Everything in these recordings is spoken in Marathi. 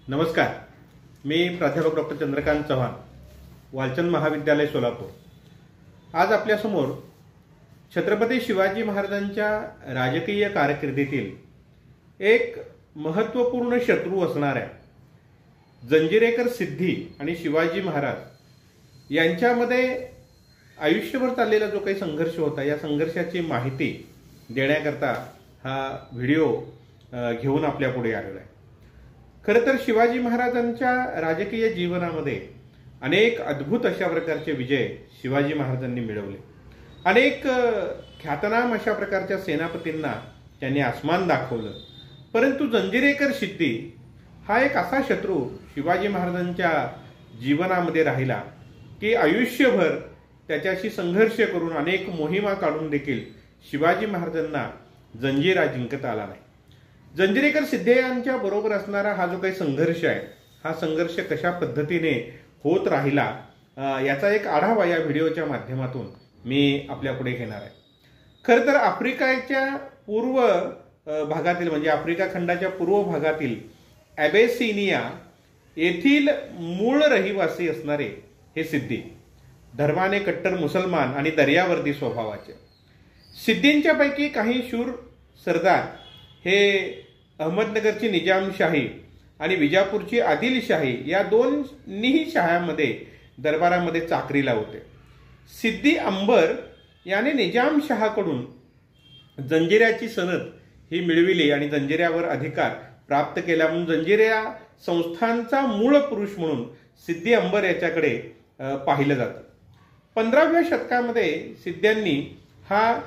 नमस्कार, मी प्राध्यापक डॉक्टर चंद्रकांत चव्हाण, वालचंद महाविद्यालय सोलापूर। आज आपल्यासमोर छत्रपती शिवाजी महाराजांच्या राजकीय कारकिर्दीतील एक महत्त्वपूर्ण शत्रू असणाऱ्या जंजिरेकर सिद्धी आणि शिवाजी महाराज यांच्यामध्ये आयुष्यभर चाललेला जो काही संघर्ष होता, या संघर्षाची माहिती देण्याकरता हा व्हिडिओ घेऊन आपल्या पुढे आलेला आहे। खरं तर शिवाजी महाराजांच्या राजकीय जीवनामध्ये अनेक अद्भुत अशा प्रकारचे विजय शिवाजी महाराजांनी मिळवले। अनेक ख्यातनाम अशा प्रकारच्या सेनापतींना त्यांनी आसमान दाखवलं। परंतु जंजिरेकर सिद्धी हा एक असा शत्रू शिवाजी महाराजांच्या जीवनामध्ये राहिला की आयुष्यभर त्याच्याशी संघर्ष करून अनेक मोहिमा काढून देखील शिवाजी महाराजांना जंजिरा जिंकता आला नाही। जंजिरेकर सिद्धी यांच्या बरोबर असणारा हा जो काही संघर्ष आहे, हा संघर्ष कशा पद्धतीने होत राहिला याचा एक आढावा या व्हिडिओच्या माध्यमातून मी आपल्या पुढे घेणार आहे। खरं तर आफ्रिकेच्या पूर्व भागातील म्हणजे आफ्रिका खंडाच्या पूर्व भागातील ॲबेसिनिया येथील मूळ रहिवासी असणारे हे सिद्धी धर्माने कट्टर मुसलमान आणि दर्यावर्दी स्वभावाचे। सिद्धींच्या पैकी काही शूर सरदार हे अहमदनगरची निजामशाही आणि विजापूरची आदिलशाही या दोन्ही शाह्यांमध्ये दरबारामध्ये चाकरीला होते। सिद्धी अंबर याने निजामशहाकडून जंजिऱ्याची सनद ही मिळविली आणि जंजिऱ्यावर अधिकार प्राप्त केला म्हणून जंजिरा संस्थांचा मूळ पुरुष म्हणून सिद्धी अंबर याच्याकडे पाहिलं जातं। 15व्या शतकामध्ये सिद्ध्यांनी हा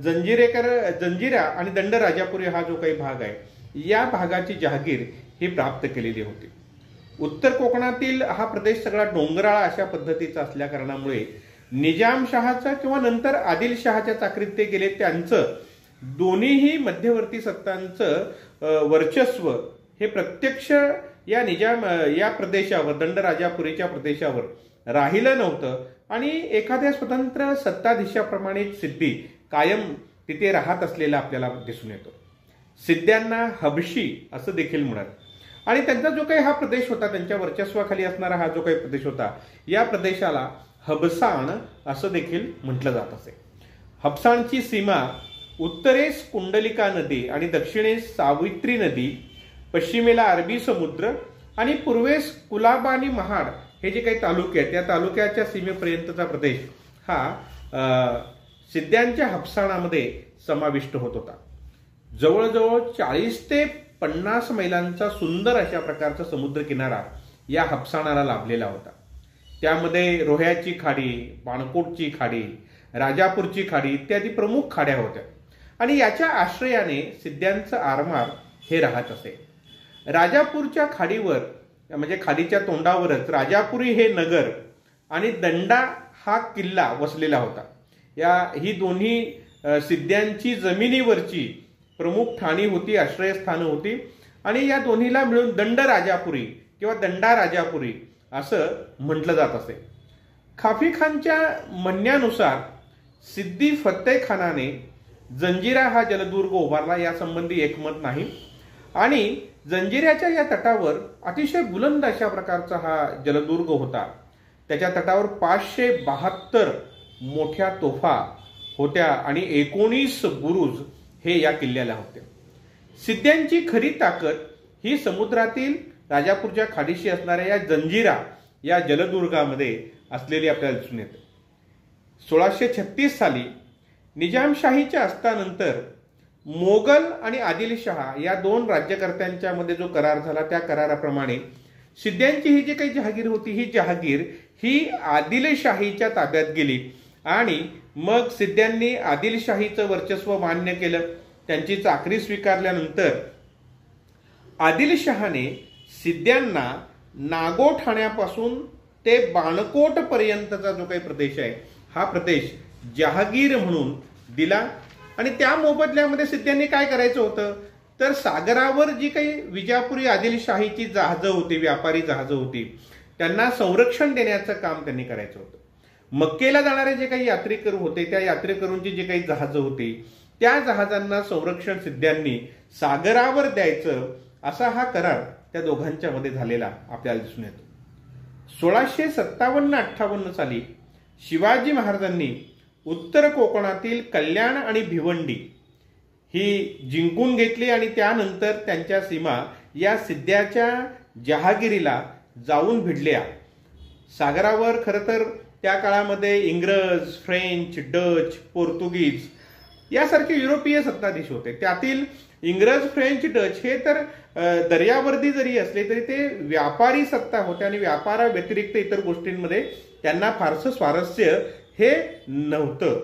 जंजिरा आणि दंड राजापुरी हा जो काही भाग आहे, या भागाची जहागीर ही प्राप्त केलेली होती। उत्तर कोकणातील हा प्रदेश सगळा डोंगराळ अशा पद्धतीचा असल्या कारणामुळे निजामशहाचा किंवा नंतर आदिलशहाच्या चाकरीत ते गेले, त्यांचं दोन्हीही मध्यवर्ती सत्तांचं वर्चस्व हे प्रत्यक्ष या प्रदेशावर दंड राजापुरीच्या प्रदेशावर राहिलं नव्हतं आणि एखाद्या स्वतंत्र सत्ताधीशाप्रमाणे सिद्धी कायम तिथे राहत असलेला आपल्याला दिसून येतो। सिद्ध्यांना हबशी असं देखील म्हणत आणि त्यांचा जो काही हा प्रदेश होता, त्यांच्या वर्चस्वाखाली असणारा हा जो काही प्रदेश होता, या प्रदेशाला हबसाण असं देखील म्हटलं जात असे। हबसाणची सीमा उत्तरेस कुंडलिका नदी आणि दक्षिणेस सावित्री नदी, पश्चिमेला अरबी समुद्र आणि पूर्वेस कुलाबा आणि महाड हे जे काही तालुके आहेत, त्या तालुक्याच्या सीमेपर्यंतचा प्रदेश हा सिद्ध्यांच्या हबसाणामध्ये समाविष्ट होत होता। जवळजवळ 40 ते 50 मैलांचा सुंदर अशा प्रकारचा समुद्र किनारा या हबसाणाला लाभलेला होता। त्यामध्ये रोह्याची खाडी, बाणकोटची खाडी, राजापूरची खाडी इत्यादी प्रमुख खाड्या होत्या आणि याच्या आश्रयाने सिद्ध्यांचं आरमार हे राहत असे। राजापूरच्या खाडीवर म्हणजे खाडीच्या तोंडावरच राजापुरी हे नगर आणि दंडा हा किल्ला वसलेला होता। ही दोन्ही सिद्ध्यांची जमिनीवरची प्रमुख ठाणी होती, आश्रयस्थानं होती आणि या दोन्हीला मिळून दंड राजापुरी किंवा दंडा राजापुरी असं म्हटलं जात असे। खाफी खानच्या म्हणण्यानुसार सिद्धी फत्ते खानाने जंजिरा हा जलदुर्ग उभारला, यासंबंधी एकमत नाही आणि जंजिऱ्याच्या या तटावर अतिशय बुलंद अशा प्रकारचा हा जलदुर्ग होता। त्याच्या तटावर 572 मोठ्या तोफा होत्या आणि 19 बुरुज हे या किल्ल्याला होते। सिद्ध्यांची खरी ताकद ही समुद्रातील राजापूरच्या खाडीशी असणाऱ्या या जंजिरा या जलदुर्गामध्ये असलेली आपल्याला दिसून येते। 1636 साली निजामशाहीच्या अस्तानंतर मोगल आणि आदिलशहा या दोन राज्यकर्त्यांच्या मध्ये जो करार झाला, त्या कराराप्रमाणे सिद्ध्यांची ही जी काही जहागीर होती, ही जहागीर ही आदिलशाहीच्या ताब्यात गेली आणि मग सिद्ध्यांनी आदिलशाहीचं वर्चस्व मान्य केलं। त्यांची चाकरी स्वीकारल्यानंतर आदिलशहाने सिद्ध्यांना नागोठाण्यापासून ते बाणकोट पर्यंतचा जो काही प्रदेश आहे, हा प्रदेश जहागीर म्हणून दिला आणि त्या मोबदल्यामध्ये सिद्ध्यांनी काय करायचं होतं तर सागरावर जी काही विजापुरी आदिलशाहीची जहाजं होती, व्यापारी जहाजं होती, त्यांना संरक्षण देण्याचं काम त्यांनी करायचं होतं। मक्केला जाणारे जे काही यात्रेकरू होते, त्या यात्रेकरूंची जी काही जहाजं होती, त्या जहाजांना संरक्षण सिद्ध्यांनी सागरावर द्यायचं असा हा करार त्या दोघांच्या मध्ये झालेला आपल्याला दिसून येतो. 1657-58 साली शिवाजी महाराजांनी उत्तर कोकणातील कल्याण आणि भिवंडी ही जिंकून घेतली आणि त्यानंतर त्यांच्या सीमा या सिद्ध्याच्या जहागिरीला जाऊन भिडल्या. सागरावर खरं तर त्या काळामध्ये इंग्रज, फ्रेंच, डच, पोर्तुगीज यासारखे युरोपीय सत्ताधीश होते. त्यातील इंग्रज, फ्रेंच, डच हे तर दर्यावर्दी जरी असले तरी ते व्यापारी सत्ता होते आणि व्यापाराव्यतिरिक्त इतर गोष्टींमध्ये त्यांना फारसं स्वारस्य हे नव्हतं.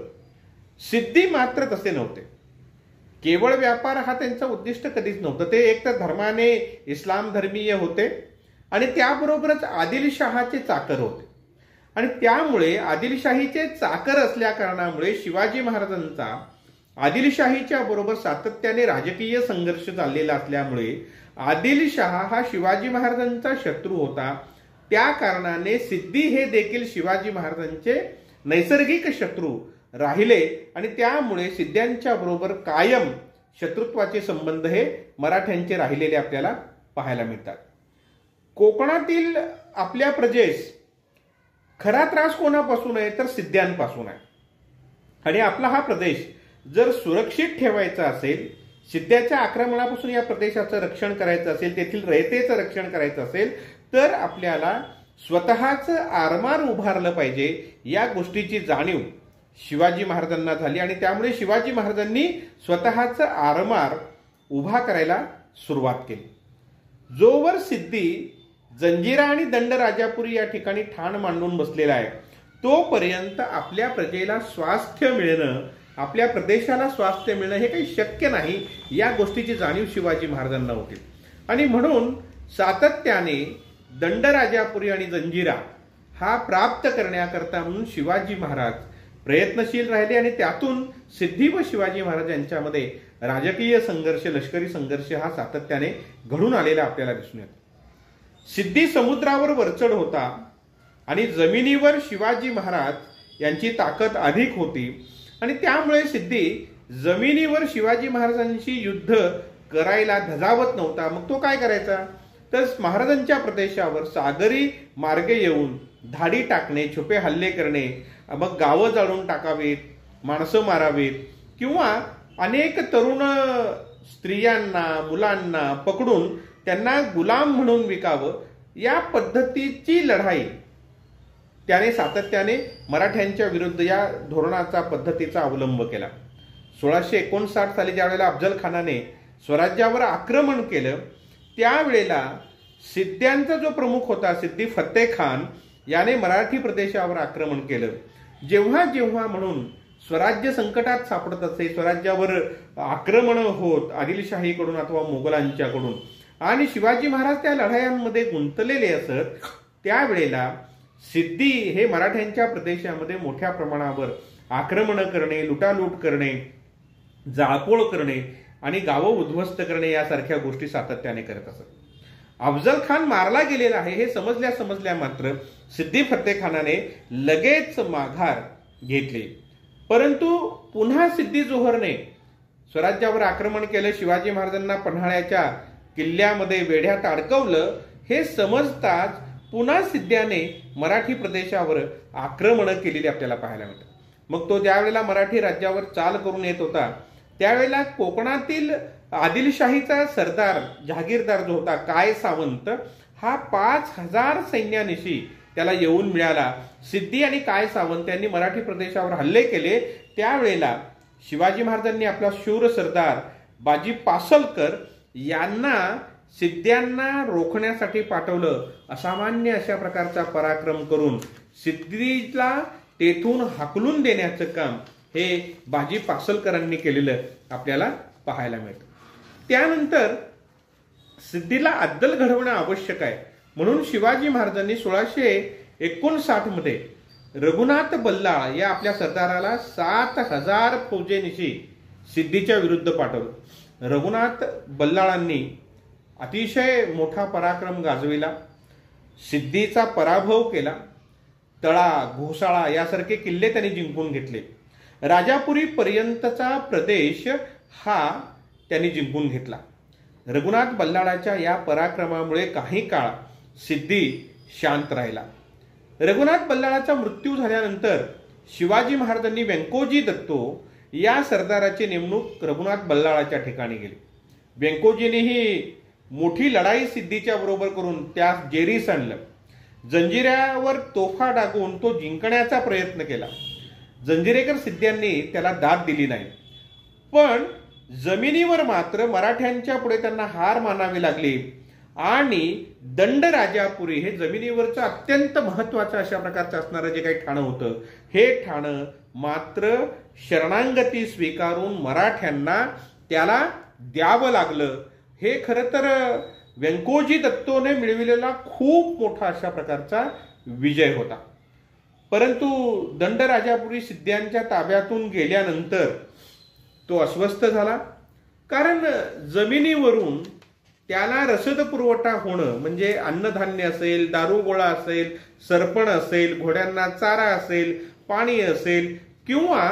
सिद्धी मात्र तसे नव्हते. केवळ व्यापार हा त्यांचा उद्दिष्ट कधीच नव्हतं. ते एक तर धर्माने इस्लाम धर्मीय होते आणि त्याबरोबरच आदिलशहाचे चाकर होते आणि त्यामुळे आदिलशाहीचे चाकर असल्या कारणामुळे शिवाजी महाराजांचा आदिलशाहीच्या बरोबर सातत्याने राजकीय संघर्ष चाललेला असल्यामुळे आदिलशहा हा शिवाजी महाराजांचा शत्रू होता. त्या कारणाने सिद्धी हे देखील शिवाजी महाराजांचे नैसर्गिक शत्रू राहिले आणि त्यामुळे सिद्ध्यांच्या बरोबर कायम शत्रुत्वाचे संबंध हे मराठ्यांचे राहिलेले आपल्याला पाहायला मिळतात. कोकणातील आपल्या प्रजेस खरा त्रास कोणापासून आहे तर सिद्ध्यांपासून आहे आणि आपला हा प्रदेश जर सुरक्षित ठेवायचा असेल, सिद्ध्याच्या आक्रमणापासून या प्रदेशाचं रक्षण करायचं असेल, तेथील रयतेचं रक्षण करायचं असेल तर आपल्याला स्वतःचं आरमार उभारलं पाहिजे. या गोष्टीची जाणीव शिवाजी महाराजांना झाली आणि त्यामुळे शिवाजी महाराजांनी स्वतःचं आरमार उभा करायला सुरुवात केली. जोवर सिद्धी जंजिरा आणि दंड राजापुरी या ठिकाणी ठाण मांडून बसलेला आहे तोपर्यंत आपल्या प्रजेला स्वास्थ्य मिळणं, आपल्या प्रदेशाला स्वास्थ्य मिळणं हे काही शक्य नाही. या गोष्टीची जाणीव शिवाजी महाराजांना होती आणि म्हणून सातत्याने दंड राजापुरी आणि जंजिरा हा प्राप्त करण्याकरता म्हणून शिवाजी महाराज प्रयत्नशील राहिले आणि त्यातून सिद्धी व शिवाजी महाराज यांच्यामध्ये राजकीय संघर्ष, लष्करी संघर्ष हा सातत्याने घडून आलेला आपल्याला दिसून येतो. सिद्धी समुद्रावर वरचढ होता आणि जमिनीवर शिवाजी महाराज यांची ताकद अधिक होती आणि त्यामुळे सिद्धी जमिनीवर शिवाजी महाराजांशी युद्ध करायला धजावत नव्हता. मग तो काय करायचा तर महाराजांच्या प्रदेशावर सागरी मार्गे येऊन धाडी टाकणे, छुपे हल्ले करणे, मग गावं जाळून टाकावीत, माणसं मारावीत किंवा अनेक तरुण स्त्रियांना, मुलांना पकडून त्यांना गुलाम म्हणून विकावं, या पद्धतीची लढाई त्याने सातत्याने मराठ्यांच्या विरुद्ध या धोरणाचा, पद्धतीचा अवलंब केला. 1659 साली ज्यावेळेला अफजल खानाने स्वराज्यावर आक्रमण केलं त्यावेळेला सिद्ध्यांचा जो प्रमुख होता सिद्धी फत्ते खान याने मराठी प्रदेशावर आक्रमण केलं. जेव्हा जेव्हा म्हणून स्वराज्य संकटात सापडत असे, स्वराज्यावर आक्रमण होत आदिलशाहीकडून अथवा मोगलांच्याकडून आणि शिवाजी महाराज त्या लढायांमध्ये गुंतलेले असत, त्यावेळेला सिद्धी हे मराठ्यांच्या प्रदेशामध्ये मोठ्या प्रमाणावर आक्रमण करणे, लुटालूट करणे, जाळपोळ करणे आणि गावं उद्ध्वस्त करणे यासारख्या गोष्टी सातत्याने करत असत. अफजल खान मारला गेलेला आहे हे समजल्या मात्र सिद्धी फत्ते खानाने लगेच माघार घेतली. परंतु पुन्हा सिद्धी जोहरने स्वराज्यावर आक्रमण केलं, शिवाजी महाराजांना पन्हाळ्याच्या किल्ल्यामध्ये वेढ्यात अडकवलं. हे समजताच पुन्हा सिद्ध्याने मराठी प्रदेशावर आक्रमण केलेली आपल्याला पाहायला मिळतं. मग तो ज्यावेळेला मराठी राज्यावर चाल करून येत होता त्यावेळेला कोकणातील आदिलशाहीचा सरदार, जहागीरदार जो होता काय सावंत, हा 5000 सैन्यानिशी त्याला येऊन मिळाला. सिद्धी आणि काय सावंत यांनी मराठी प्रदेशावर हल्ले केले. त्यावेळेला शिवाजी महाराजांनी आपला शूर सरदार बाजी पासलकर यांना सिद्ध्यांना रोखण्यासाठी पाठवलं. असामान्य अशा प्रकारचा पराक्रम करून सिद्धीला तेथून हाकलून देण्याचं काम हे बाजी पासलकरांनी केलेलं आपल्याला पाहायला मिळतं. त्यानंतर सिद्धीला अद्दल घडवणं आवश्यक आहे म्हणून शिवाजी महाराजांनी 1659 मध्ये रघुनाथ बल्लाळ या आपल्या सरदाराला 7000 फौजेनिशी सिद्धीच्या विरुद्ध पाठवलं. रघुनाथ बल्लाळांनी अतिशय मोठा पराक्रम गाजविला, सिद्धीचा पराभव केला. तळा, घोसाळा यासारखे किल्ले त्यांनी जिंकून घेतले. राजापुरी पर्यंतचा प्रदेश हा त्यांनी जिंकून घेतला. रघुनाथ बल्लाळाच्या या पराक्रमामुळे काही काळ सिद्धी शांत राहिला. रघुनाथ बल्लाळाचा मृत्यू झाल्यानंतर शिवाजी महाराजांनी व्यंकोजी दत्तो या सरदाराची नेमणूक रघुनाथ बल्लाळाच्या ठिकाणी केली. व्यंकोजीनेही मोठी लढाई सिद्धीच्या बरोबर करून त्यास जेरीस आणलं. जंजिऱ्यावर तोफा डागून तो जिंकण्याचा प्रयत्न केला. जंजिरेकर सिद्ध्यांनी त्याला दाद दिली नाही, पण जमिनीवर मात्र मराठ्यांच्या पुढे त्यांना हार मानावी लागली आणि दंडराजापुरी हे जमिनीवरचं अत्यंत महत्वाचं अशा प्रकारचं असणारं जे काही ठाणं होतं, हे ठाणं मात्र शरणागती स्वीकारून मराठ्यांना त्याला द्यावं लागलं. हे खरं तर व्यंकोजी दत्तोने मिळविलेला खूप मोठा अशा प्रकारचा विजय होता. परंतु दंडराजापुरी सिद्ध्यांच्या ताब्यातून गेल्यानंतर तो अस्वस्थ झाला, कारण जमिनीवरून त्याला रसद पुरवठा होणं म्हणजे अन्नधान्य असेल, दारुगोळा असेल, सरपण असेल, घोड्यांना चारा असेल, पाणी असेल, किंवा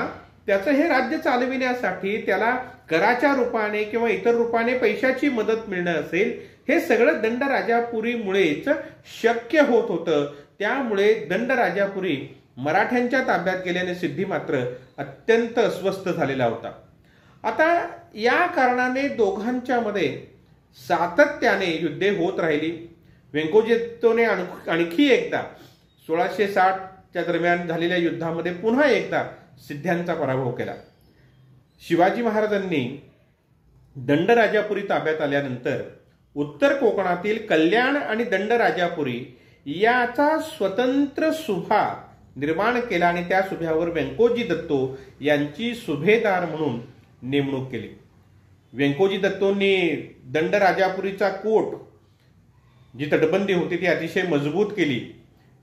त्याचं हे राज्य चालविण्यासाठी त्याला कराच्या रूपाने किंवा इतर रूपाने पैशाची मदत मिळणं असेल, हे सगळं दंडराजापुरीमुळेच शक्य होत होतं. त्यामुळे दंडराजापुरी मराठ्यांच्या ताब्यात गेल्याने सिद्धी मात्र अत्यंत अस्वस्थ झालेला होता. आता या कारणाने दोघांच्या मध्ये सातत्याने युद्धे होत राहिली. व्यंकोजी दत्तोने आणखी एकदा 1660च्या दरम्यान झालेल्या युद्धामध्ये पुन्हा एकदा सिद्ध्यांचा पराभव केला. शिवाजी महाराजांनी दंडराजापुरी ताब्यात आल्यानंतर उत्तर कोकणातील कल्याण आणि दंडराजापुरी याचा स्वतंत्र सुभा निर्माण केला आणि त्या सुभ्यावर व्यंकोजी दत्तो यांची सुभेदार म्हणून नेमणूक केली. व्यंकोजी दत्तोंनी दंडराजापुरीचा कोट, जी तटबंदी होती ती अतिशय मजबूत केली.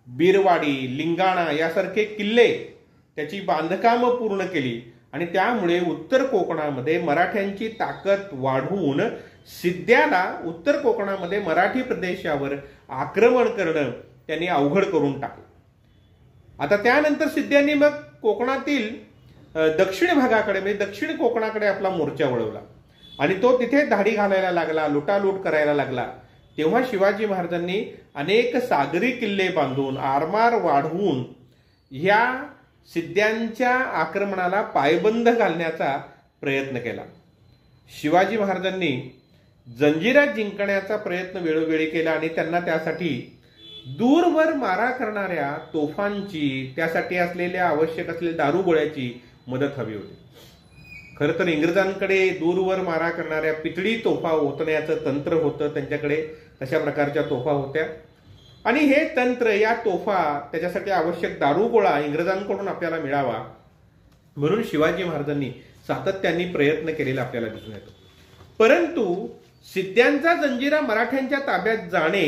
बीरवाडी, लिंगाणा यासारखे किल्ले त्याची बांधकामं पूर्ण केली आणि त्यामुळे उत्तर कोकणामध्ये मराठ्यांची ताकद वाढवून सिद्ध्याला उत्तर कोकणामध्ये मराठी प्रदेशावर आक्रमण करणं त्यांनी अवघड करून टाकलं. आता त्यानंतर सिद्ध्यांनी मग कोकणातील दक्षिण भागाकडे म्हणजे दक्षिण कोकणाकडे आपला मोर्चा वळवला आणि तो तिथे धाडी घालायला लागला, लुटालूट करायला लागला. तेव्हा शिवाजी महाराजांनी अनेक सागरी किल्ले बांधून आरमार वाढवून ह्या सिद्ध्यांच्या आक्रमणाला पायबंद घालण्याचा प्रयत्न केला. शिवाजी महाराजांनी जंजिरा जिंकण्याचा प्रयत्न वेळोवेळी केला आणि त्यांना त्यासाठी दूरवर मारा करणाऱ्या तोफांची, त्यासाठी असलेल्या आवश्यक असलेल्या दारुगोळ्याची मदत हवी होती. खरं तर इंग्रजांकडे दूरवर मारा करणाऱ्या पितळी तोफा ओतण्याचं तंत्र होतं, त्यांच्याकडे तशा प्रकारच्या तोफा होत्या आणि हे तंत्र, या तोफा, त्याच्यासाठी आवश्यक दारुगोळा इंग्रजांकडून आपल्याला मिळावा म्हणून शिवाजी महाराजांनी सातत्याने प्रयत्न केलेला आपल्याला दिसून येतो. परंतु सिद्ध्यांचा जंजिरा मराठ्यांच्या ताब्यात जाणे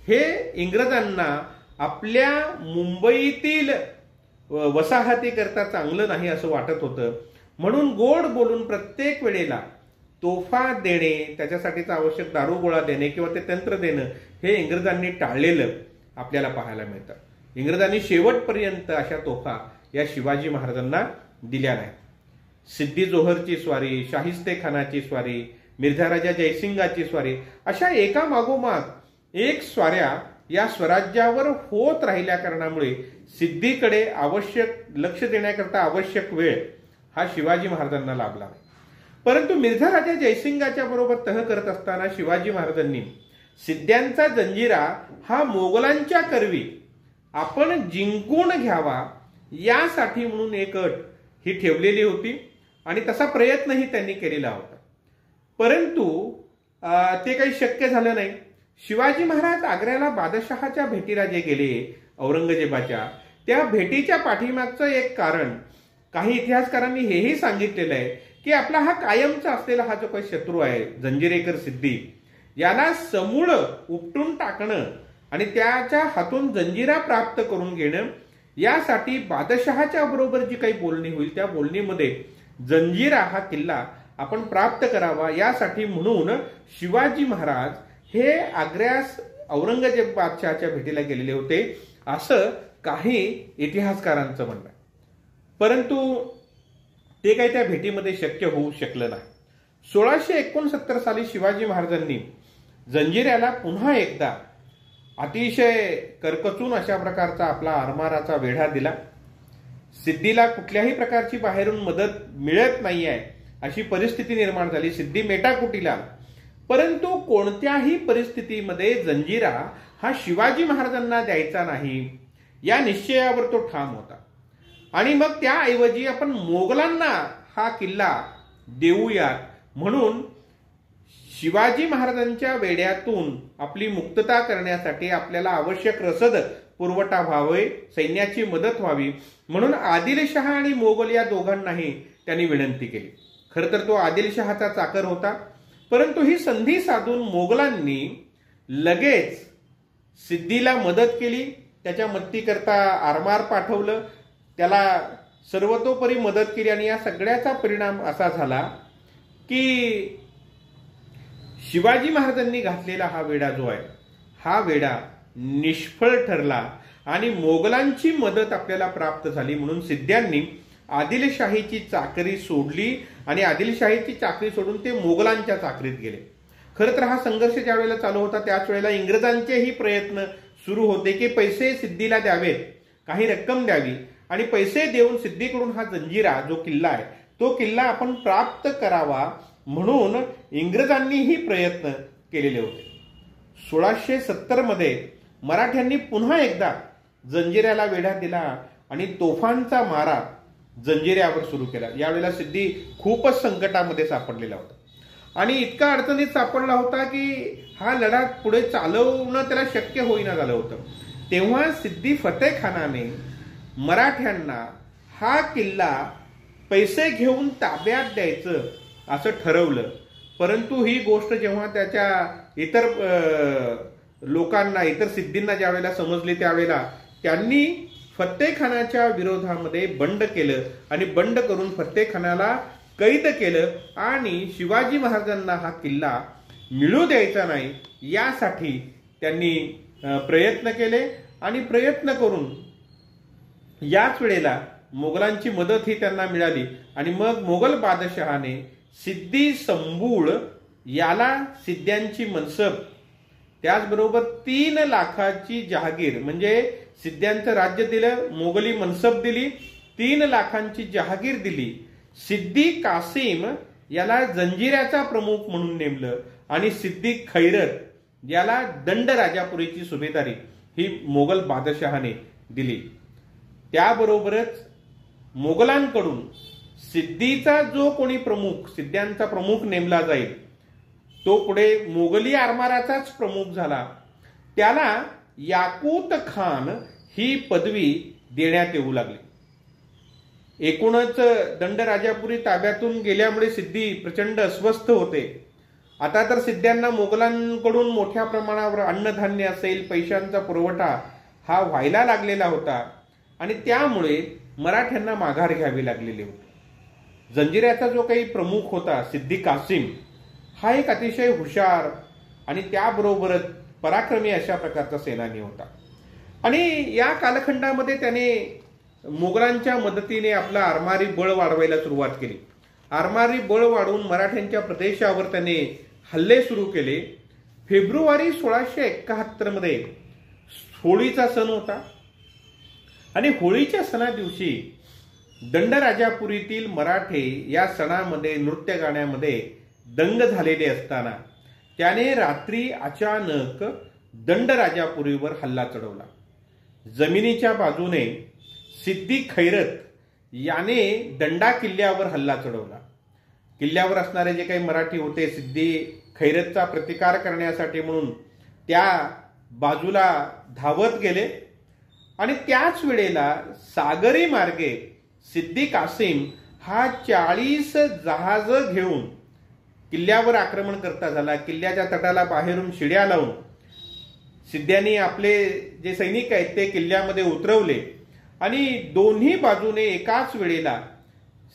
हे इंग्रजांना आपल्या मुंबईतील वसाहती करता चांगलं नाही असं वाटत होतं. म्हणून गोड बोलून प्रत्येक वेळेला तोफा देणे, त्याच्यासाठीचा आवश्यक दारुगोळा देणे किंवा ते तंत्र देणं हे इंग्रजांनी टाळलेलं आपल्याला पाहायला मिळतं. इंग्रजांनी शेवटपर्यंत अशा तोफा या शिवाजी महाराजांना दिल्या नाहीत. सिद्धी जोहरची स्वारी, शाहिस्ते खानाची स्वारी, मिर्झा राजा जयसिंगाची स्वारी, अशा एका मागोमाग एक स्वाऱ्या या स्वराज्यावर होत राहिल्या कारणामुळे सिद्धीकडे आवश्यक लक्ष देण्याकरता आवश्यक वेळ हा शिवाजी महाराजांना लाभला. परंतु मिर्झा राजा जयसिंगाच्या बरोबर तह करत असताना शिवाजी महाराजांनी सिद्ध्यांचा जंजिरा हा मोगलांच्या करवी आपण जिंकून घ्यावा यासाठी म्हणून एक अट ही ठेवलेली होती आणि तसा प्रयत्नही त्यांनी केलेला होता. परंतु ते काही शक्य झालं नाही. शिवाजी महाराज आग्र्याला बादशहाच्या भेटीला जे गेले औरंगजेबाच्या, त्या भेटीच्या पाठीमागचं एक कारण काही इतिहासकारांनी हेही सांगितलेलं आहे की आपला हा कायमचा असलेला हा जो काही शत्रू आहे जंजिरेकर सिद्धी, याला समूळ उपटून टाकणं आणि त्याच्या हातून जंजिरा प्राप्त करून घेणं, यासाठी बादशहाच्या बरोबर जी काही बोलणी होईल त्या बोलणीमध्ये जंजिरा हा किल्ला आपण प्राप्त करावा यासाठी म्हणून शिवाजी महाराज हे आग्र्यास औरंगजेब बादशहाच्या भेटीला गेलेले होते असं काही इतिहासकारांचं म्हणणं. परंतु ते काही त्या भेटीमध्ये शक्य होऊ शकलं नाही. 1669 साली शिवाजी महाराजांनी जंजिऱ्याला पुन्हा एकदा अतिशय करकचून अशा प्रकारचा आपला आरमाराचा वेढा दिला. सिद्धीला कुठल्याही प्रकारची बाहेरून मदत मिळत नाहीये अशी परिस्थिती निर्माण झाली. सिद्धी मेटाकुटीला. परंतु कोणत्याही परिस्थितीमध्ये जंजिरा हा शिवाजी महाराजांना द्यायचा नाही या निश्चयावर तो ठाम होता. आणि मग त्याऐवजी आपण मोगलांना हा किल्ला देऊया म्हणून शिवाजी महाराजांच्या वेड्यातून आपली मुक्तता करण्यासाठी आपल्याला आवश्यक रसद पुरवठा व्हावे, सैन्याची मदत व्हावी म्हणून आदिलशहा आणि मोगल या दोघांनाही त्यांनी विनंती केली. खरं तर तो आदिलशहाचा चाकर होता. परंतु ही संधी साधून मोगलांनी लगेच सिद्धीला मदत केली. त्याच्या मदतीकरता आरमार पाठवलं, त्याला सर्वतोपरी मदत केली. आणि या सगळ्याचा परिणाम असा झाला की शिवाजी महाराजांनी घातलेला हा वेढा जो आहे हा वेढा निष्फळ ठरला आणि मोगलांची मदत आपल्याला प्राप्त झाली. म्हणून सिद्ध्यांनी आदिलशाहीची चाकरी सोडली आणि आदिलशाहीची चाकरी सोडून ते मोगलांच्या चाकरीत गेले. खरं तर हा संघर्ष ज्या वेळेला चालू होता त्याच वेळेला इंग्रजांचेही प्रयत्न सुरू होते की पैसे सिद्धीला द्यावेत, काही रक्कम द्यावी आणि पैसे देऊन सिद्धीकडून हा जंजिरा जो किल्ला आहे तो किल्ला आपण प्राप्त करावा म्हणून इंग्रजांनीही प्रयत्न केलेले होते. 1670 मध्ये मराठ्यांनी पुन्हा एकदा जंजिऱ्याला वेढा दिला आणि तोफांचा मारा जंजिऱ्यावर सुरू केला. यावेळेला सिद्धी खूपच संकटामध्ये सापडलेला होता आणि इतका अडचणीत सापडला होता की हा लढा पुढे चालवणं त्याला शक्य होईना झालं होतं. तेव्हा सिद्दी फतेखानाने मराठ्यांना हा किल्ला पैसे घेऊन ताब्यात द्यायचं असं ठरवलं. परंतु ही गोष्ट जेव्हा त्याच्या इतर लोकांना, इतर सिद्धींना ज्यावेळेला समजली त्यावेळेला त्यांनी फतेखानाच्या विरोधामध्ये बंड केलं आणि बंड करून फतेखानाला कैद केलं आणि शिवाजी महाराजांना हा किल्ला मिळू द्यायचा नाही यासाठी त्यांनी प्रयत्न केले. आणि प्रयत्न करून याच वेळेला मोगलांची मदत ही त्यांना मिळाली. आणि मग मोगल बादशहाने सिद्धी संबूळ याला सिद्ध्यांची मनसब, त्याचबरोबर 3 लाखाची जहागीर म्हणजे सिद्ध्यांचं राज्य दिलं, मोगली मनसब दिली, 3 लाखांची जहागीर दिली. सिद्दी कासिम याला जंजिऱ्याचा प्रमुख म्हणून नेमलं आणि सिद्दी खैरत याला दंड राजापुरीची सुभेदारी ही मोगल बादशहाने दिली. त्याबरोबरच मोगलांकडून सिद्धीचा जो कोणी प्रमुख, सिद्ध्यांचा प्रमुख नेमला जाईल तो पुढे मोगली आरमाराचाच प्रमुख झाला. त्याला याकूत खान ही पदवी देण्यात येऊ लागली. एकूणच दंड राजापुरी ताब्यातून गेल्यामुळे सिद्धी प्रचंड अस्वस्थ होते. आता तर सिद्ध्यांना मोगलांकडून मोठ्या प्रमाणावर अन्नधान्य असेल, पैशांचा पुरवठा हा व्हायला लागलेला होता आणि त्यामुळे मराठ्यांना माघार घ्यावी लागलेली होती. जंजिऱ्याचा जो काही प्रमुख होता सिद्दी कासिम हा एक अतिशय हुशार आणि त्याबरोबरच पराक्रमी अशा प्रकारचा सेनानी होता. आणि या कालखंडामध्ये त्याने मोगलांच्या मदतीने आपलं आरमारी बळ वाढवायला सुरुवात केली. आरमारी बळ वाढवून मराठ्यांच्या प्रदेशावर त्याने हल्ले सुरू केले. फेब्रुवारी 1671 मध्ये होळीचा सण होता आणि होळीच्या सणा दिवशी दंडराजापुरीतील मराठे या सणामध्ये नृत्य गाण्यामध्ये दंग झालेले असताना त्याने रात्री अचानक दंडराजापुरीवर हल्ला चढवला. जमिनीच्या बाजूने सिद्दी खैरत याने दंडा किल्ल्यावर हल्ला चढवला. किल्ल्यावर असणारे जे काही मराठी होते सिद्दी खैरतचा प्रतिकार करण्यासाठी म्हणून त्या बाजूला धावत गेले आणि त्याच वेळेला सागरी मार्गे सिद्दी कासिम हा 40 जहाज घेऊन किल्ल्यावर आक्रमण करता झाला. किल्ल्याच्या तटाला बाहेरून शिड्या लावून सिद्ध्यांनी आपले जे सैनिक आहेत ते किल्ल्यामध्ये उतरवले आणि दोन्ही बाजूने एकाच वेळेला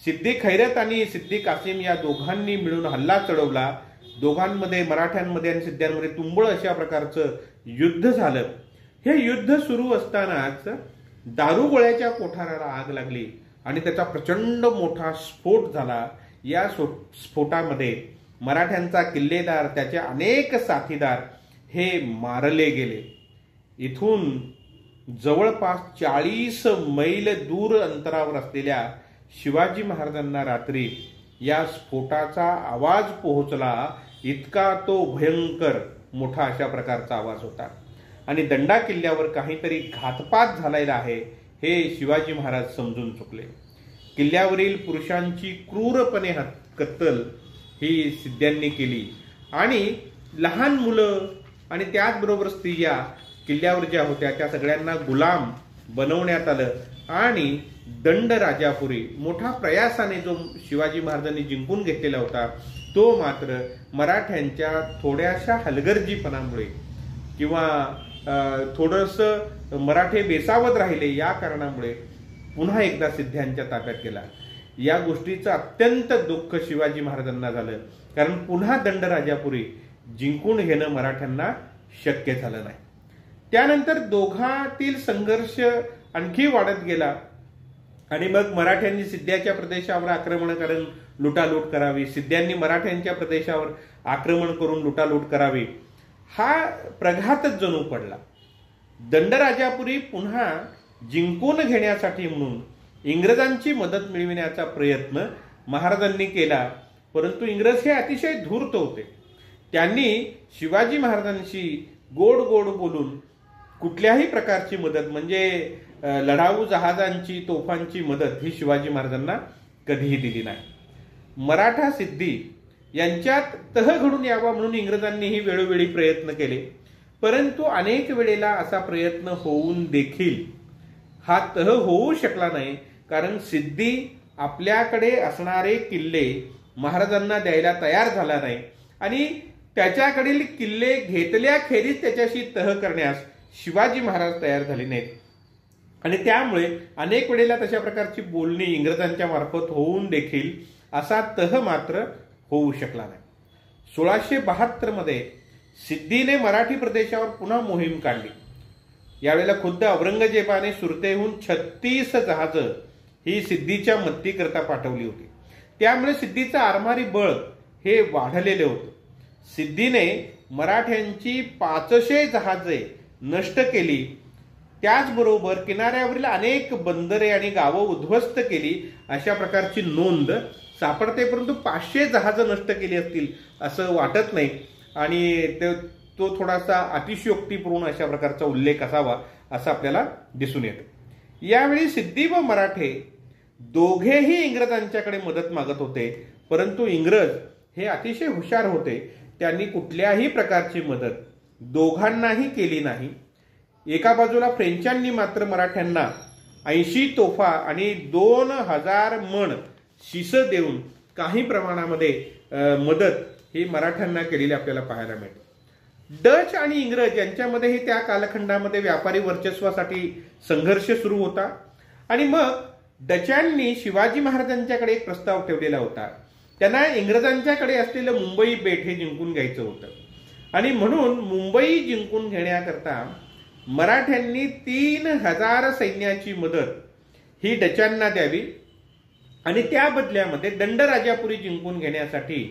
सिद्दी खैरत आणि सिद्दी कासिम या दोघांनी मिळून हल्ला चढवला. दोघांमध्ये, मराठ्यांमध्ये आणि सिद्ध्यांमध्ये तुंबळ अशा प्रकारचं युद्ध झालं. हे युद्ध सुरू असतानाच दारुगोळ्याच्या कोठाराला आग लागली आणि त्याचा प्रचंड मोठा स्फोट झाला. या स्फोटामध्ये मराठ्यांचा किल्लेदार, त्याचे अनेक साथीदार हे मारले गेले. इथून जवळपास 40 मैल दूर अंतरावर असलेल्या शिवाजी महाराजांना रात्री या स्फोटाचा आवाज पोहोचला. इतका तो भयंकर मोठा अशा प्रकारचा आवाज होता आणि दंडा किल्ल्यावर काहीतरी घातपात झालेला आहे हे शिवाजी महाराज समजून चुकले. किल्ल्यावरील पुरुषांची क्रूरपणे कत्तल ही सिद्ध्यांनी केली आणि लहान मुलं आणि त्याचबरोबर स्त्रिया किल्ल्यावर ज्या होत्या त्या सगळ्यांना गुलाम बनवण्यात आलं आणि दंड राजापुरी मोठा प्रयासाने जो शिवाजी महाराजांनी जिंकून घेतलेला होता तो मात्र मराठ्यांच्या थोड्याशा हलगर्जीपणामुळे किंवा थोडंसं मराठे बेसावत राहिले या कारणामुळे पुन्हा एकदा सिद्ध्यांच्या ताब्यात गेला. या गोष्टीचं अत्यंत दुःख शिवाजी महाराजांना झालं, कारण पुन्हा दंड राजापुरी जिंकून घेणं मराठ्यांना शक्य झालं नाही. त्यानंतर दोघांतील संघर्ष आणखी वाढत गेला आणि मग मराठ्यांनी सिद्ध्याच्या प्रदेशावर आक्रमण करून लुटालूट करावी, सिद्ध्यांनी मराठ्यांच्या प्रदेशावर आक्रमण करून लुटालूट करावी, हा प्रघातच जणू पडला. दंडराजापुरी पुन्हा जिंकून घेण्यासाठी म्हणून इंग्रजांची मदत मिळविण्याचा प्रयत्न महाराजांनी केला, परंतु इंग्रज हे अतिशय धूर्त होते. त्यांनी शिवाजी महाराजांशी गोड गोड बोलून कुठल्याही प्रकारची मदत म्हणजे लढाऊ जहाजांची, तोफांची मदत ही शिवाजी महाराजांना कधीही दिली नाही. मराठा सिद्धी यांच्यात तह घडून यावा म्हणून इंग्रजांनीही वेळोवेळी प्रयत्न केले, परंतु अनेक वेळेला असा प्रयत्न होऊन देखील हा तह होऊ शकला नाही, कारण सिद्धी आपल्याकडे असणारे किल्ले महाराजांना द्यायला तयार झाला नाही आणि त्याच्याकडील किल्ले घेतल्याखेरीज त्याच्याशी तह करण्यास शिवाजी महाराज तयार झाले नाहीत आणि त्यामुळे अनेक वेळेला तशा प्रकारची बोलणी इंग्रजांच्या मार्फत होऊन देखील असा तह मात्र होऊ शकला नाही. 1672 मध्ये सिद्धीने मराठी प्रदेशावर पुन्हा मोहीम काढली. यावेळेला खुद्द औरंगजेबाने सुरतेहून 36 जहाजं ही सिद्धीच्या मदतीकरता पाठवली होती. त्यामुळे सिद्धीचं आरमारी बळ हे वाढलेले होते. सिद्धीने मराठ्यांची 500 जहाजे नष्ट केली, त्याचबरोबर किनाऱ्यावरील अनेक बंदरे आणि गावं उद्ध्वस्त केली अशा प्रकारची नोंद सापडते, परंतु 500 जहाजं नष्ट केली असतील असं वाटत नाही आणि तो थोडासा अतिशयोक्तीपूर्ण अशा प्रकारचा उल्लेख असावा असं आपल्याला दिसून येतं. यावेळी सिद्धी व मराठे दोघेही इंग्रजांच्याकडे मदत मागत होते, परंतु इंग्रज हे अतिशय हुशार होते. त्यांनी कुठल्याही प्रकारची मदत दोघांनाही केली नाही. एका बाजूला फ्रेंचांनी मात्र मराठ्यांना 80 तोफा आणि 2000 मन शिस देऊन काही प्रमाणामध्ये मदत ही मराठ्यांना केलेली आपल्याला पाहायला मिळते. डच आणि इंग्रज यांच्यामध्येही त्या कालखंडामध्ये व्यापारी वर्चस्वासाठी संघर्ष सुरू होता आणि मग डचांनी शिवाजी महाराजांच्याकडे एक प्रस्ताव ठेवलेला होता. त्यांना इंग्रजांच्याकडे असलेलं मुंबई बेट हे जिंकून घ्यायचं होतं आणि म्हणून मुंबई जिंकून घेण्याकरता मराठ्यांनी 3000 सैन्याची मदत ही डचांना द्यावी आणि त्या बदल्यामध्ये दंडराजापुरी जिंकून घेण्यासाठी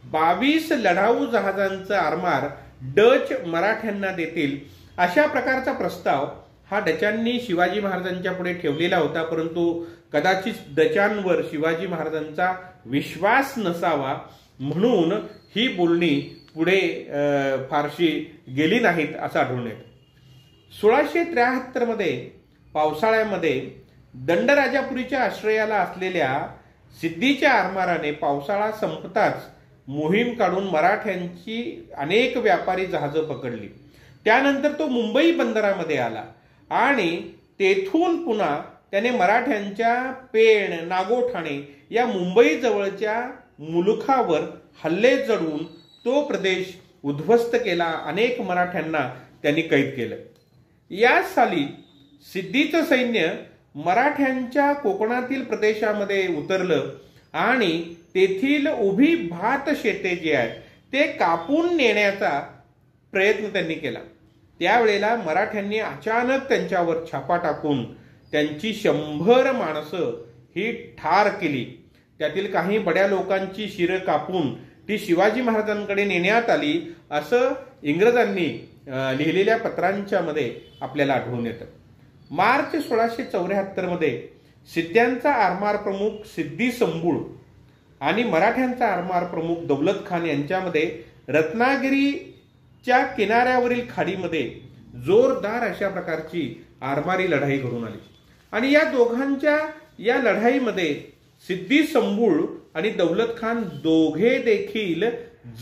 22 लढाऊ जहाजांचं आरमार डच मराठ्यांना देतील अशा प्रकारचा प्रस्ताव हा डचांनी शिवाजी महाराजांच्या पुढे ठेवलेला होता. परंतु कदाचित डचांवर शिवाजी महाराजांचा विश्वास नसावा म्हणून ही बोलणी पुढे फारशी गेली नाहीत असं आढळून येतं. 1673 मध्ये पावसाळ्यामध्ये दंडराजापुरीच्या आश्रयाला असलेल्या सिद्धीच्या आरमाराने पावसाळा संपताच मोहीम काढून मराठ्यांची अनेक व्यापारी जहाजं पकडली. त्यानंतर तो मुंबई बंदरामध्ये आला आणि तेथून पुन्हा त्याने मराठ्यांच्या पेण, नागोठाणे या मुंबई जवळच्या मुलुखावर हल्ले चढवून तो प्रदेश उद्ध्वस्त केला. अनेक मराठ्यांना त्यांनी कैद केलं. याच साली सिद्धीचं सैन्य मराठ्यांच्या कोकणातील प्रदेशामध्ये उतरलं आणि तेथील उभी भात शेते जे आहेत ते कापून नेण्याचा प्रयत्न त्यांनी केला. त्यावेळेला मराठ्यांनी अचानक त्यांच्यावर छापा टाकून त्यांची 100 माणसं ही ठार केली. त्यातील काही बड्या लोकांची शिरं कापून ती शिवाजी महाराजांकडे नेण्यात आली असं इंग्रजांनी लिहिलेल्या पत्रांच्या मध्ये आपल्याला आढळून येतं. मार्च 1674 मध्ये सिद्ध्यांचा आरमार प्रमुख सिद्धी संबूळ आणि मराठ्यांचा आरमार प्रमुख दौलत खान यांच्यामध्ये रत्नागिरीच्या किनाऱ्यावरील खाडीमध्ये जोरदार अशा प्रकारची आरमारी लढाई घडून आली. आणि या दोघांच्या या लढाईमध्ये सिद्धी संबूळ आणि दौलत खान दोघे देखील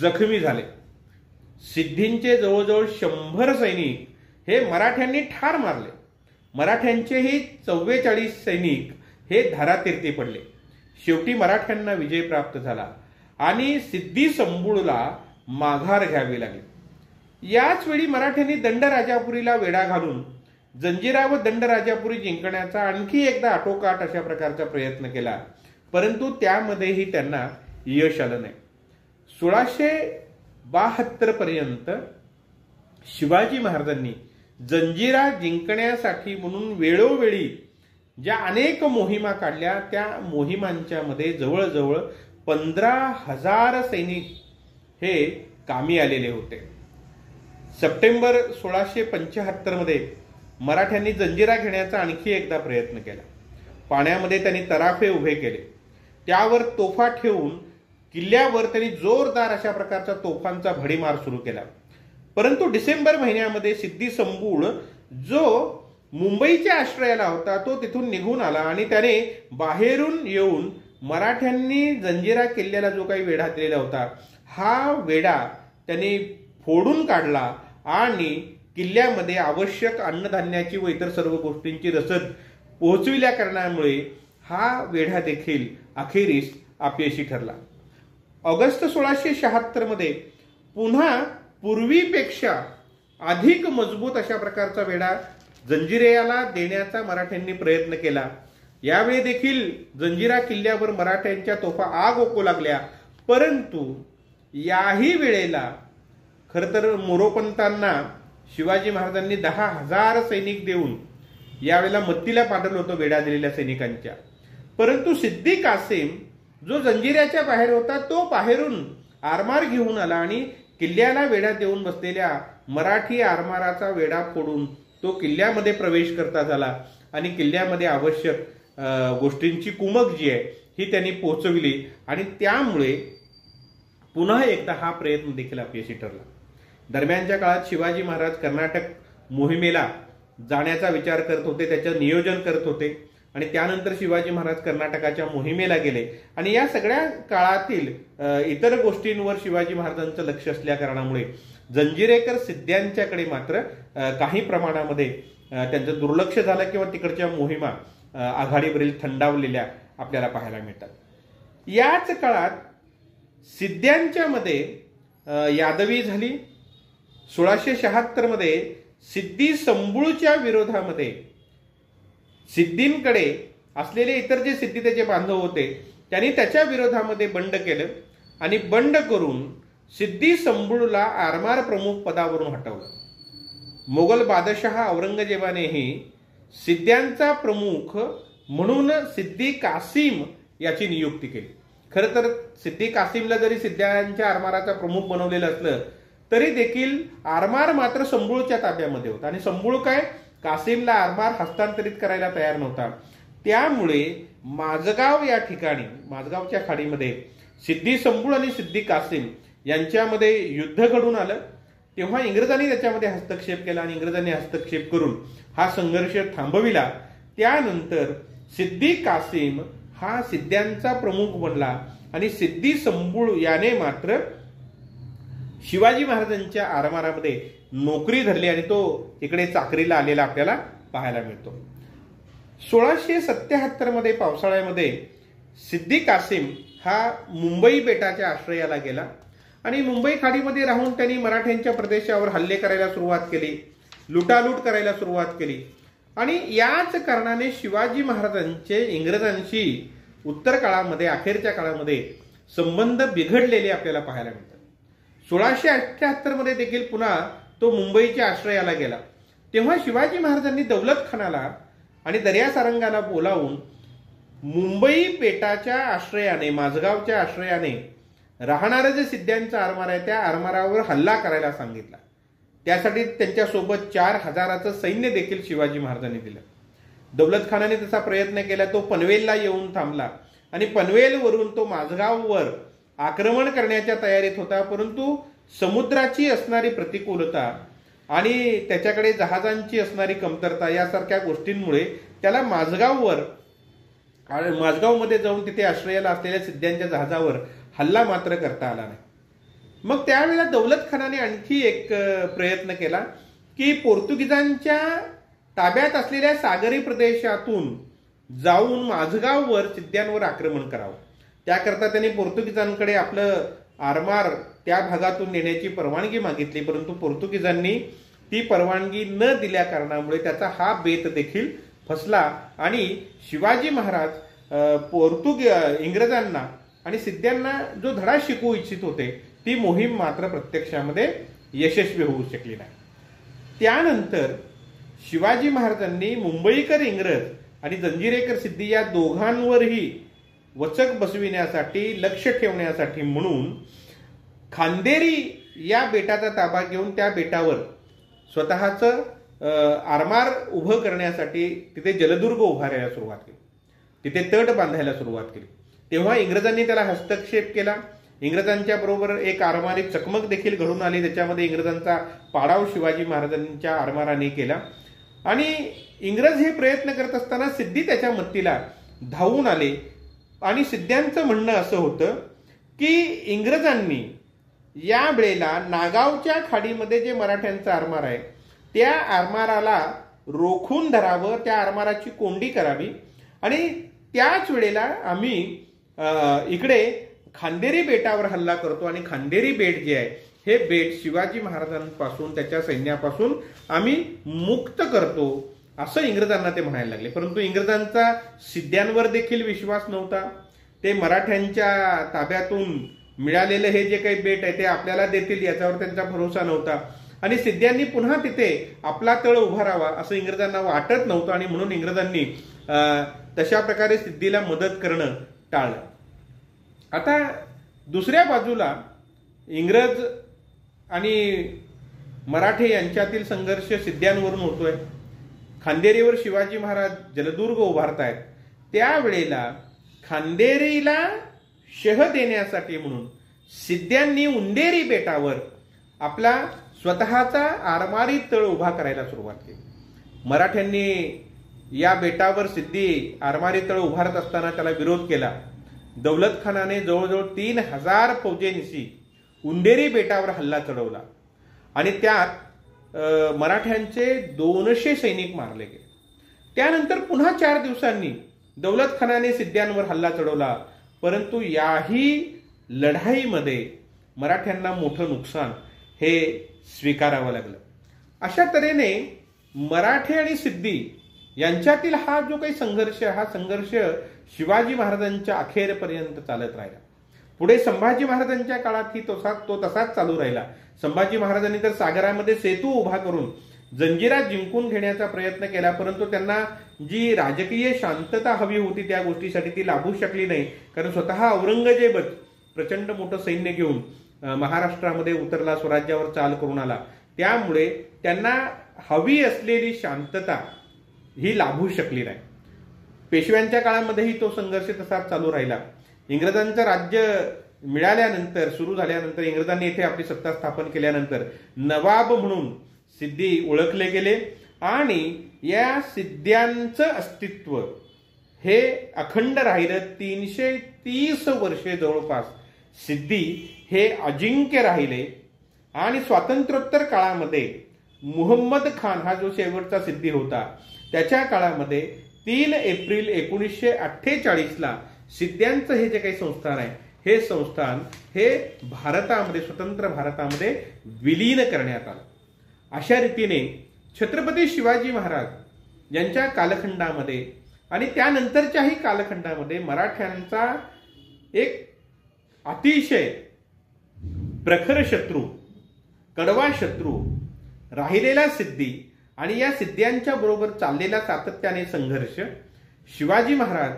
जखमी झाले. सिद्धींचे जवळजवळ 100 सैनिक हे मराठ्यांनी ठार मारले. मराठ्यांचेही 44 सैनिक हे धारातीर्थी पडले. शेवटी मराठ्यांना विजय प्राप्त झाला आणि सिद्धी संबूळला माघार घ्यावी लागली. याच वेळी मराठ्यांनी दंडराजापुरीला वेढा घालून जंजिरा व दंडराजापुरी जिंकण्याचा आणखी एकदा आटोकाट अशा प्रकारचा प्रयत्न केला, परंतु त्यामध्येही त्यांना यश आलं नाही. 1672 पर्यंत शिवाजी महाराजांनी जंजिरा जिंकण्यासाठी म्हणून वेळोवेळी ज्या अनेक मोहिमा काढल्या त्या मोहिमांच्या मध्ये जवळजवळ 15,000 सैनिक हे कामी आलेले होते. सप्टेंबर 1675 मध्ये मराठ्यांनी जंजिरा घेण्याचा आणखी एकदा प्रयत्न केला. पाण्यामध्ये त्यांनी तराफे उभे केले, त्यावर तोफा ठेवून किल्ल्यावर त्यांनी जोरदार अशा प्रकारचा तोफांचा भडीमार सुरू केला. परंतु डिसेंबर महिन्यामध्ये सिद्धी संबूळ जो मुंबईच्या आश्रयाला होता तो तिथून निघून आला आणि त्याने बाहेरून येऊन मराठ्यांनी जंजिरा किल्ल्याला जो काही वेढा दिलेला होता हा वेढा त्यांनी फोडून काढला आणि किल्ल्यामध्ये आवश्यक अन्नधान्याची व इतर सर्व गोष्टींची रसद पोहोचविल्या कारणामुळे हा वेढा देखील अखेरीस अपयशी ठरला. ऑगस्ट 1676 मध्ये पुन्हा पूर्वीपेक्षा अधिक मजबूत अशा प्रकारचा वेढा जंजिऱ्याला देण्याचा मराठ्यांनी प्रयत्न केला. यावेळी देखील जंजिरा किल्ल्यावर मराठ्यांच्या तोफा आग ओकू लागल्या, परंतु याही वेळेला खर तर मोरोपंतांना शिवाजी महाराजांनी 10,000 सैनिक देऊन यावेळेला मत्तीला पाठवलं होतं वेढा दिलेल्या सैनिकांच्या. परंतु सिद्दी कासिम जो जंजिऱ्याच्या बाहेर होता तो बाहेरून आरमार घेऊन आला आणि किल्ल्याला वेढा देऊन बसलेल्या मराठी आरमाराचा वेढा फोडून तो किल्ल्यामध्ये प्रवेश करता झाला आणि किल्ल्यामध्ये आवश्यक गोष्टींची कुमक जी आहे ही त्यांनी पोहोचविली आणि त्यामुळे पुन्हा एकदा हा प्रयत्न देखील अपयशी ठरला. दरम्यानच्या काळात शिवाजी महाराज कर्नाटक मोहिमेला जाण्याचा विचार करत होते, त्याचं नियोजन करत होते आणि त्यानंतर शिवाजी महाराज कर्नाटकाच्या मोहिमेला गेले आणि या सगळ्या काळातील इतर गोष्टींवर शिवाजी महाराजांचं लक्ष असल्या कारणामुळे जंजिरेकर सिद्ध्यांच्याकडे मात्र काही प्रमाणामध्ये त्यांचं दुर्लक्ष झालं किंवा तिकडच्या मोहिमा आघाडीवरील थंडावलेल्या आपल्याला पाहायला मिळतात. याच काळात सिद्ध्यांच्या मध्ये यादवी झाली. 1676 मध्ये सिद्धी संबूळच्या विरोधामध्ये सिद्धींकडे असलेले इतर जे सिद्धी त्याचे बांधव होते त्यांनी त्याच्या विरोधामध्ये बंड केलं आणि बंड करून सिद्धी संबूळला आरमार प्रमुख पदावरून हटवलं. मोगल बादशहा औरंगजेबानेही सिद्ध्यांचा प्रमुख म्हणून सिद्धी कासिम याची नियुक्ती केली. खरं तर सिद्धी कासिमला जरी सिद्ध्यांच्या आरमाराचा प्रमुख बनवलेलं असलं तरी देखील आरमार मात्र संबूळच्या ताब्यामध्ये होता आणि संबूळ काय कासिमला आरमार हस्तांतरित करायला तयार नव्हता. त्यामुळे माझगाव या ठिकाणी माझगावच्या खाडीमध्ये सिद्धी संबूळ आणि सिद्धी कासिम यांच्यामध्ये युद्ध घडून आलं. तेव्हा इंग्रजांनी त्याच्यामध्ये हस्तक्षेप केला आणि इंग्रजांनी हस्तक्षेप करून हा संघर्ष थांबविला. त्यानंतर सिद्धी कासिम हा सिद्ध्यांचा प्रमुख बनला आणि सिद्धी संबूळ याने मात्र शिवाजी महाराजांच्या आरमारामध्ये नोकरी धरली आणि तो इकडे चाकरीला आलेला आपल्याला पाहायला मिळतो. 1677 मध्ये पावसाळ्यामध्ये सिद्धी कासिम हा मुंबई बेटाच्या आश्रयाला गेला आणि मुंबई खाडीमध्ये राहून त्यांनी मराठ्यांच्या प्रदेशावर हल्ले करायला सुरुवात केली, लुटालूट करायला सुरुवात केली आणि याच कारणाने शिवाजी महाराजांचे इंग्रजांशी उत्तर काळामध्ये अखेरच्या काळामध्ये संबंध बिघडलेले आपल्याला पाहायला मिळतात. 1678 मध्ये देखील पुन्हा तो मुंबईच्या आश्रयाला गेला. तेव्हा शिवाजी महाराजांनी दौलत खानाला आणि दर्यासारंगाला बोलावून मुंबई पेटाच्या आश्रयाने माझगावच्या आश्रयाने राहणारं जे सिद्ध्यांचा आरमार आहे त्या आरमारावर हल्ला करायला सांगितला. त्यासाठी त्यांच्यासोबत 4000चं सैन्य देखील शिवाजी महाराजांनी दिलं. दौलत खानाने तसा प्रयत्न केला. तो पनवेलला येऊन थांबला आणि पनवेलवरून तो माझगाववर आक्रमण करण्याच्या तयारीत होता. परंतु समुद्राची असणारी प्रतिकूलता आणि त्याच्याकडे जहाजांची असणारी कमतरता यासारख्या गोष्टींमुळे त्याला माझगावमध्ये जाऊन तिथे आश्रयाला असलेल्या सिद्ध्यांच्या जहाजावर हल्ला मात्र करता आला नाही. मग त्यावेळेला दौलत खानाने आणखी एक प्रयत्न केला की पोर्तुगीजांच्या ताब्यात असलेल्या सागरी प्रदेशातून जाऊन माझगाववर सिद्ध्यांवर आक्रमण करावं. त्याकरता त्यांनी पोर्तुगीजांकडे आपलं आरमार त्या भागातून नेण्याची परवानगी मागितली. परंतु पोर्तुगीजांनी ती परवानगी न दिल्या कारणामुळे त्याचा हा बेत देखील फसला आणि शिवाजी महाराज इंग्रजांना आणि सिद्ध्यांना जो धडा शिकवू इच्छित होते ती मोहीम मात्र प्रत्यक्षामध्ये यशस्वी होऊ शकली नाही. त्यानंतर शिवाजी महाराजांनी मुंबईकर इंग्रज आणि जंजिरेकर सिद्धी या दोघांवरही वचक बसविण्यासाठी लक्ष ठेवण्यासाठी म्हणून खांदेरी या बेटाचा ताबा घेऊन त्या बेटावर स्वतःचं आरमार उभं करण्यासाठी तिथे जलदुर्ग उभारायला सुरुवात केली. तिथे तट बांधायला सुरुवात केली. तेव्हा इंग्रजांनी त्याला हस्तक्षेप केला. इंग्रजांच्या बरोबर एक आरमारी चकमक देखील घडून आली. त्याच्यामध्ये इंग्रजांचा पाडाव शिवाजी महाराजांच्या आरमाराने केला आणि इंग्रज हे प्रयत्न करत असताना सिद्धी त्याच्या मदतीला धावून आले. आणि सिद्ध्यांचं म्हणणं असं होतं की इंग्रजांनी या वेळेला नागावच्या खाडीमध्ये जे मराठ्यांचा आरमार आहे त्या आरमाराला रोखून धरावं, त्या आरमाराची कोंडी करावी आणि त्याच वेळेला आम्ही इकडे खांदेरी बेटावर हल्ला करतो आणि खांदेरी बेट जे आहे हे बेट शिवाजी महाराजांपासून त्याच्या सैन्यापासून आम्ही मुक्त करतो असं इंग्रजांना ते म्हणायला लागले. परंतु इंग्रजांचा सिद्ध्यांवर देखील विश्वास नव्हता. ते मराठ्यांच्या ताब्यातून मिळालेलं हे जे काही बेट आहे ते आपल्याला देतील याच्यावर त्यांचा भरोसा नव्हता आणि सिद्ध्यांनी पुन्हा तिथे आपला तळ उभारावा असं इंग्रजांना वाटत नव्हतं आणि म्हणून इंग्रजांनी तशा प्रकारे सिद्धीला मदत करणं टाळलं. आता दुसऱ्या बाजूला इंग्रज आणि मराठे यांच्यातील संघर्ष सिद्ध्यांवरून होतोय. खांदेरीवर शिवाजी महाराज जलदुर्ग उभारतायत. त्यावेळेला खांदेरीला शह देण्यासाठी म्हणून सिद्ध्यांनी उंदेरी बेटावर आपला स्वतःचा आरमारी तळ उभा करायला सुरुवात केली. मराठ्यांनी या बेटावर सिद्धी आरमारी तळ उभारत असताना त्याला विरोध केला. दौलत खानाने जवळजवळ 3000 फौजेनिशी उंदेरी बेटावर हल्ला चढवला आणि त्यात मराठ्यांचे 200 सैनिक मारले गेले. त्यानंतर पुन्हा 4 दिवसांनी दौलत खानाने सिद्ध्यांवर हल्ला चढवला. परंतु याही लढाईमध्ये मराठ्यांना मोठं नुकसान हे स्वीकारावं लागलं. अशा तऱ्हेने मराठे आणि सिद्धी यांच्यातील हा जो काही संघर्ष हा संघर्ष शिवाजी महाराजांच्या अखेरपर्यंत चालत राहिला. पुढे संभाजी महाराजांच्या काळातही तो तसाच चालू राहिला. संभाजी महाराजांनी तर सागरामध्ये सेतू उभा करून जंजिरा जिंकून घेण्याचा प्रयत्न केला. परंतु त्यांना जी राजकीय शांतता हवी होती त्या गोष्टीसाठी ती लाभू शकली नाही. कारण स्वतः औरंगजेबच प्रचंड मोठं सैन्य घेऊन महाराष्ट्रामध्ये उतरला, स्वराज्यावर चाल करून आला. त्यामुळे त्यांना हवी असलेली शांतता ही लाभू शकली नाही. पेशव्यांच्या काळामध्येही तो संघर्ष तसाच चालू राहिला. इंग्रजांचं राज्य मिळाल्यानंतर सुरू झाल्यानंतर इंग्रजांनी इथे आपली सत्ता स्थापन केल्यानंतर नवाब म्हणून सिद्धी ओळखले गेले आणि या सिद्ध्यांचं अस्तित्व हे अखंड राहिलं. 330 वर्षे जवळपास सिद्धी हे अजिंक्य राहिले आणि स्वातंत्र्योत्तर काळामध्ये मुहम्मद खान हा जो शेवटचा सिद्धी होता त्याच्या काळामध्ये 3 एप्रिल 1948ला सिद्ध्यांचं हे जे काही संस्थान आहे हे संस्थान हे भारतामध्ये स्वतंत्र भारतामध्ये विलीन करण्यात आलं. अशा रीतीने छत्रपती शिवाजी महाराज यांच्या कालखंडामध्ये आणि त्यानंतरच्याही कालखंडामध्ये मराठ्यांचा एक अतिशय प्रखर शत्रू, कडवा शत्रू राहिलेला सिद्धी आणि या सिद्ध्यांच्या बरोबर चाललेला सातत्याने संघर्ष शिवाजी महाराज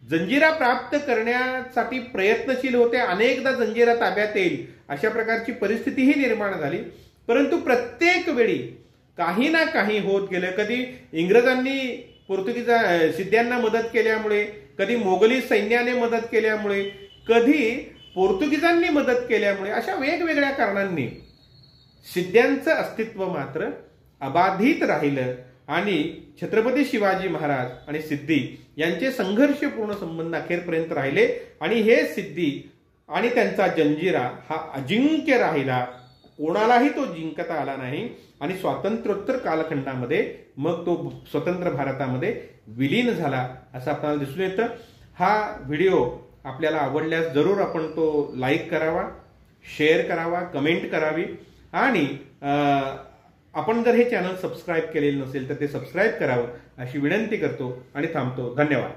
जंजिरा प्राप्त करण्यासाठी प्रयत्नशील होते, अनेकदा जंजिरा ताब्यात येईल अशा प्रकारची परिस्थितीही निर्माण झाली. परंतु प्रत्येक वेळी काही ना काही होत गेलं. कधी इंग्रजांनी सिद्ध्यांना मदत केल्यामुळे, कधी मोगली सैन्याने मदत केल्यामुळे, कधी पोर्तुगीजांनी मदत केल्यामुळे, अशा वेगवेगळ्या कारणांनी सिद्ध्यांचं अस्तित्व मात्र अबाधित राहिलं आणि छत्रपती शिवाजी महाराज आणि सिद्धी यांचे संघर्षपूर्ण संबंध अखेरपर्यंत राहिले आणि हे सिद्धी आणि त्यांचा जंजिरा हा अजिंक्य राहिला. कोणालाही तो जिंकता आला नाही आणि स्वातंत्र्योत्तर कालखंडामध्ये मग तो स्वतंत्र भारतामध्ये विलीन झाला असं आपल्याला दिसून येतं. हा व्हिडिओ आपल्याला आवडल्यास जरूर आपण तो लाईक करावा, शेअर करावा, कमेंट करावी आणि आपण जर हे चॅनल सबस्क्राईब केलेलं नसेल तर ते सबस्क्राईब करावं अशी विनंती करतो आणि थांबतो. धन्यवाद.